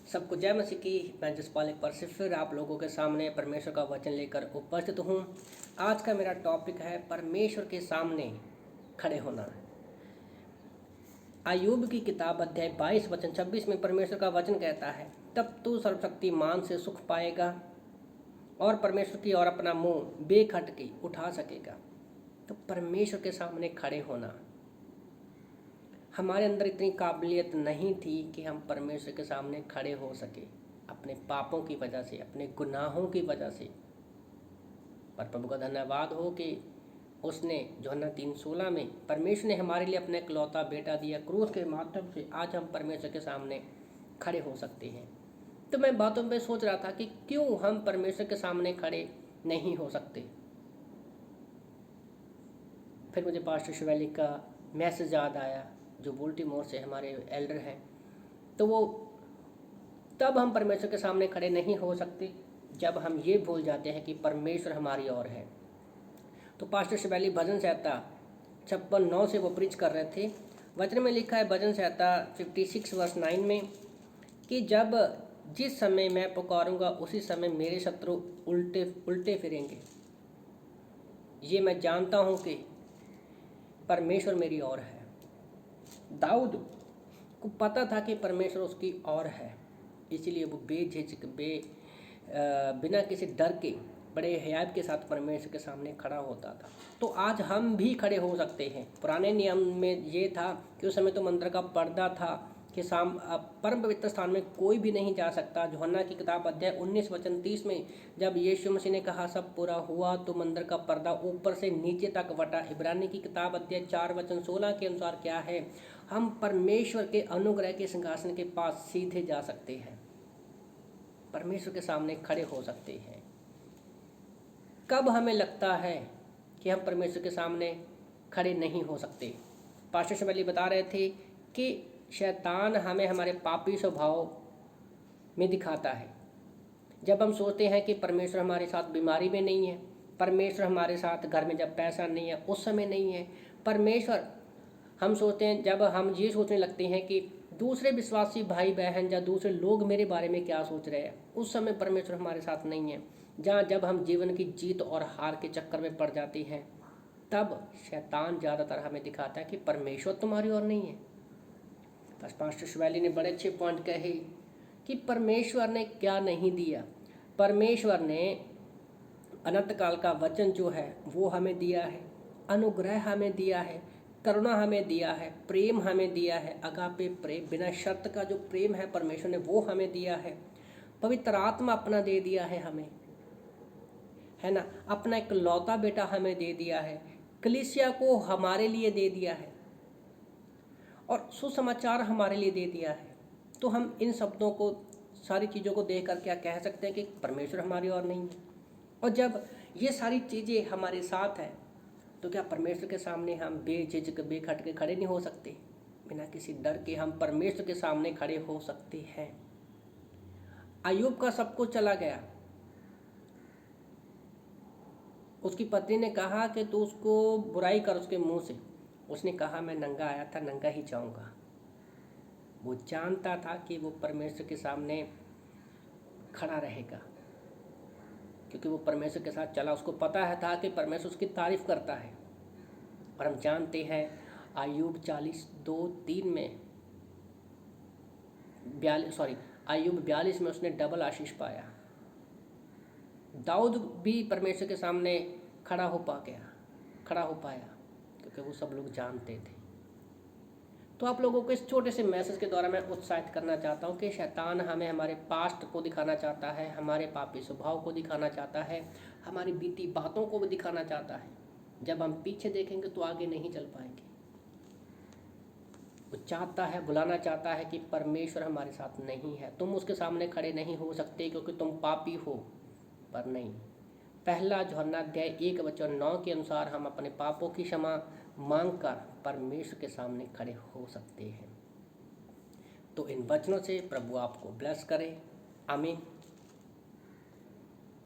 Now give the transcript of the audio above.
सबको जय मसीह की। मैं जसपाल एक बार से फिर आप लोगों के सामने परमेश्वर का वचन लेकर उपस्थित हूँ। आज का मेरा टॉपिक है परमेश्वर के सामने खड़े होना। अय्यूब की किताब अध्याय 22 वचन 26 में परमेश्वर का वचन कहता है, तब तू सर्वशक्तिमान से सुख पाएगा और परमेश्वर की ओर अपना मुंह बेखटके उठा सकेगा। तो परमेश्वर के सामने खड़े होना, हमारे अंदर इतनी काबिलियत नहीं थी कि हम परमेश्वर के सामने खड़े हो सके, अपने पापों की वजह से, अपने गुनाहों की वजह से। पर प्रभु का धन्यवाद हो कि उसने यूहन्ना 3:16 में परमेश्वर ने हमारे लिए अपना इकलौता बेटा दिया। क्रूस के माध्यम से आज हम परमेश्वर के सामने खड़े हो सकते हैं। तो मैं बातों में सोच रहा था कि क्यों हम परमेश्वर के सामने खड़े नहीं हो सकते। फिर मुझे पास्टर शिवैली का मैसेज याद आया, जो बोल्टीमोर से हमारे एल्डर हैं। तो वो तब हम परमेश्वर के सामने खड़े नहीं हो सकते जब हम ये भूल जाते हैं कि परमेश्वर हमारी ओर है। तो पास्टर शिवैली भजन संहिता 56:9 से वो प्रीच कर रहे थे। वचन में लिखा है, भजन संहिता 56:9 में, कि जब जिस समय मैं पुकारूंगा उसी समय मेरे शत्रु उल्टे फिरेंगे। ये मैं जानता हूँ कि परमेश्वर मेरी ओर है। दाऊद को पता था कि परमेश्वर उसकी ओर है, इसीलिए वो बेझिझक बिना किसी डर के बड़े हयात के साथ परमेश्वर के सामने खड़ा होता था। तो आज हम भी खड़े हो सकते हैं। पुराने नियम में ये था कि उस समय तो मंदिर का पर्दा था कि परम पवित्र स्थान में कोई भी नहीं जा सकता। यूहन्ना की किताब अध्याय 19 वचन 30 में जब यीशु मसीह ने कहा सब पूरा हुआ, तो मंदिर का पर्दा ऊपर से नीचे तक वटा। इब्रानी की किताब अध्याय 4 वचन 16 के अनुसार क्या है, हम परमेश्वर के अनुग्रह के सिंहासन के पास सीधे जा सकते हैं, परमेश्वर के सामने खड़े हो सकते हैं। कब हमें लगता है कि हम परमेश्वर के सामने खड़े नहीं हो सकते? पास्टर शिवैली बता रहे थे कि शैतान हमें हमारे पापी स्वभाव में दिखाता है। जब हम सोचते हैं कि परमेश्वर हमारे साथ बीमारी में नहीं है, परमेश्वर हमारे साथ घर में जब पैसा नहीं है उस समय नहीं है, परमेश्वर, हम सोचते हैं, जब हम ये सोचने लगते हैं कि दूसरे विश्वासी भाई बहन या दूसरे लोग मेरे बारे में क्या सोच रहे हैं, उस समय परमेश्वर हमारे साथ नहीं है। जब हम जीवन की जीत और हार के चक्कर में पड़ जाते हैं, तब शैतान ज़्यादातर हमें दिखाता है कि परमेश्वर तुम्हारी ओर नहीं है। बस पास्टर शिवैली ने बड़े अच्छे पॉइंट कहे कि परमेश्वर ने क्या नहीं दिया। परमेश्वर ने अनंत काल का वचन जो है वो हमें दिया है, अनुग्रह हमें दिया है, करुणा हमें दिया है, प्रेम हमें दिया है, अगापे प्रेम, बिना शर्त का जो प्रेम है परमेश्वर ने वो हमें दिया है। पवित्र आत्मा अपना दे दिया है हमें, है ना, अपना एक लौता बेटा हमें दे दिया है, कलीसिया को हमारे लिए दे दिया है और सुसमाचार हमारे लिए दे दिया है। तो हम इन शब्दों को, सारी चीज़ों को देख कर क्या कह सकते हैं कि परमेश्वर हमारी ओर नहीं है। और जब ये सारी चीज़ें हमारे साथ हैं, तो क्या परमेश्वर के सामने हम बेझिझक बेखटके खड़े नहीं हो सकते? बिना किसी डर के हम परमेश्वर के सामने खड़े हो सकते हैं। अय्यूब का सब कुछ चला गया। उसकी पत्नी ने कहा कि तू उसको बुराई कर उसके मुंह से। उसने कहा मैं नंगा आया था, नंगा ही जाऊंगा। वो जानता था कि वो परमेश्वर के सामने खड़ा रहेगा, क्योंकि वो परमेश्वर के साथ चला। उसको पता है था कि परमेश्वर उसकी तारीफ करता है। और हम जानते हैं अय्यूब 42:3 में अय्यूब 42 में उसने डबल आशीष पाया। दाऊद भी परमेश्वर के सामने खड़ा हो पाया क्योंकि वो सब लोग जानते थे। तो आप लोगों को इस छोटे से मैसेज के द्वारा मैं उत्साहित करना चाहता हूँ कि शैतान हमें हमारे पास्ट को दिखाना चाहता है, हमारे पापी स्वभाव को दिखाना चाहता है, हमारी बीती बातों को भी दिखाना चाहता है। जब हम पीछे देखेंगे तो आगे नहीं चल पाएंगे। वो चाहता है, बुलाना चाहता है कि परमेश्वर हमारे साथ नहीं है, तुम उसके सामने खड़े नहीं हो सकते क्योंकि तुम पापी हो। पर नहीं, पहला यूहन्ना अध्याय 1 वचन 9 के अनुसार हम अपने पापों की क्षमा मांगकर परमेश्वर के सामने खड़े हो सकते हैं। तो इन वचनों से प्रभु आपको ब्लेस करे। आमीन।